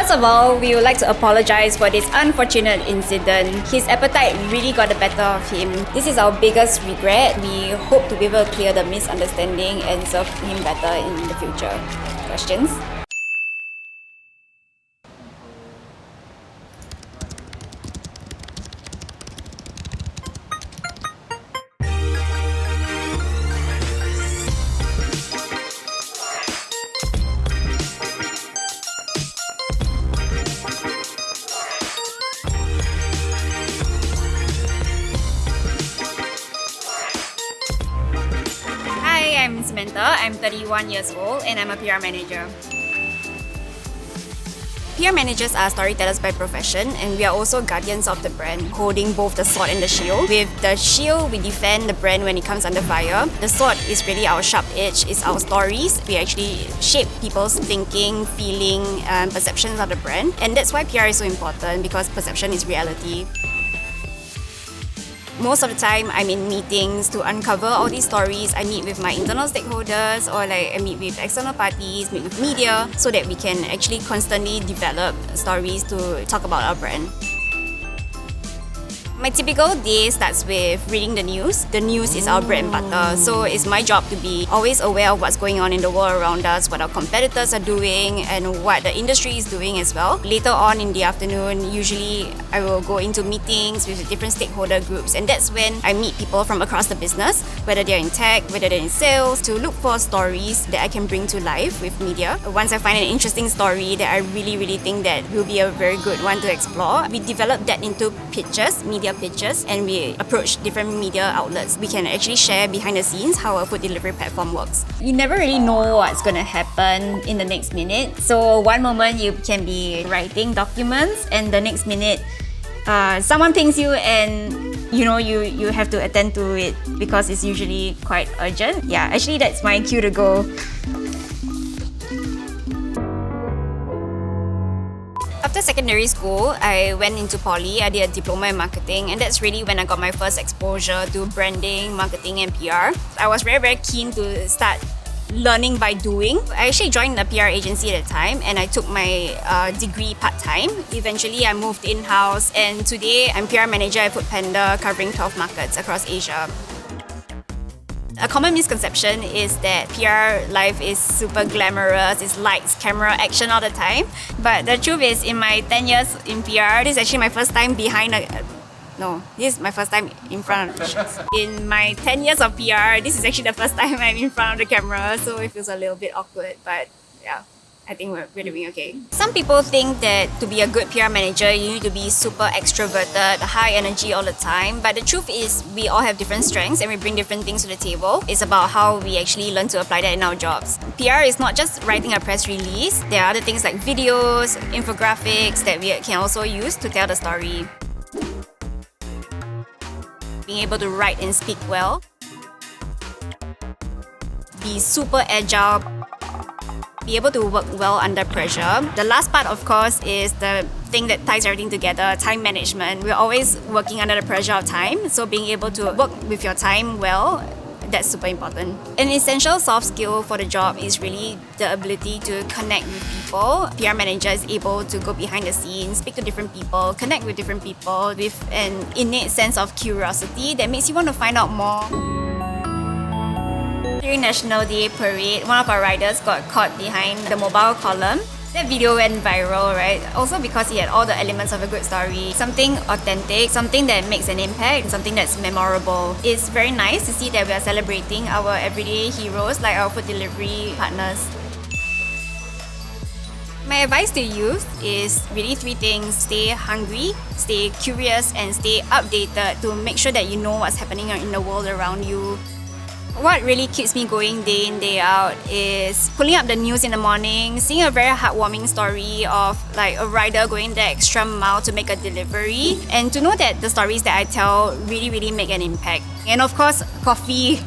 First of all, we would like to apologize for this unfortunate incident. His appetite really got the better of him. This is our biggest regret. We hope to be able to clear the misunderstanding and serve him better in the future. Questions? Hi, I'm Samantha. I'm 31 years old and I'm a PR manager. PR managers are storytellers by profession, and we are also guardians of the brand, holding both the sword and the shield. With the shield, we defend the brand when it comes under fire. The sword is really our sharp edge, it's our stories. We actually shape people's thinking, feeling, and perceptions of the brand. And that's why PR is so important, because perception is reality. Most of the time, I'm in meetings to uncover all these stories. I meet with my internal stakeholders, or I meet with external parties, meet with media, so that we can actually constantly develop stories to talk about our brand. My typical day starts with reading the news. The news is our bread and butter, so it's my job to be always aware of what's going on in the world around us, what our competitors are doing, and what the industry is doing as well. Later on in the afternoon, usually I will go into meetings with different stakeholder groups, and that's when I meet people from across the business, whether they're in tech, whether they're in sales, to look for stories that I can bring to life with media. Once I find an interesting story that I really think that will be a very good one to explore, we develop that into pitches, media pitches, and we approach different media outlets. We can actually share behind the scenes how a food delivery platform works. You never really know what's going to happen in the next minute. So one moment you can be writing documents, and the next minute someone pings you, and you have to attend to it because it's usually quite urgent. Yeah, actually that's my cue to go. After secondary school, I went into poly. I did a diploma in marketing, and that's really when I got my first exposure to branding, marketing, and PR. I was very keen to start learning by doing. I actually joined a PR agency at the time, and I took my degree part-time. Eventually, I moved in-house, and today I'm PR manager at Foodpanda, covering 12 markets across Asia. A common misconception is that PR life is super glamorous, it's lights, camera, action all the time. But the truth is, in my 10 years in PR, this is actually my first time this is my first time in front of the cameras. In my 10 years of PR, this is actually the first time I'm in front of the camera, so it feels a little bit awkward, but yeah. I think we're doing okay. Some people think that to be a good PR manager, you need to be super extroverted, high energy all the time. But the truth is, we all have different strengths and we bring different things to the table. It's about how we actually learn to apply that in our jobs. PR is not just writing a press release. There are other things like videos, infographics that we can also use to tell the story. Being able to write and speak well. Be super agile. Be able to work well under pressure. The last part, of course, is the thing that ties everything together, time management. We're always working under the pressure of time, so being able to work with your time well, that's super important. An essential soft skill for the job is really the ability to connect with people. PR manager is able to go behind the scenes, speak to different people, connect with different people with an innate sense of curiosity that makes you want to find out more. During National Day Parade, one of our riders got caught behind the mobile column. That video went viral, right? Also because it had all the elements of a good story. Something authentic, something that makes an impact, something that's memorable. It's very nice to see that we are celebrating our everyday heroes like our food delivery partners. My advice to youth is really 3 things. Stay hungry, stay curious, and stay updated to make sure that you know what's happening in the world around you. What really keeps me going day in, day out is pulling up the news in the morning, seeing a very heartwarming story of like a rider going the extra mile to make a delivery, and to know that the stories that I tell really make an impact. And of course, coffee.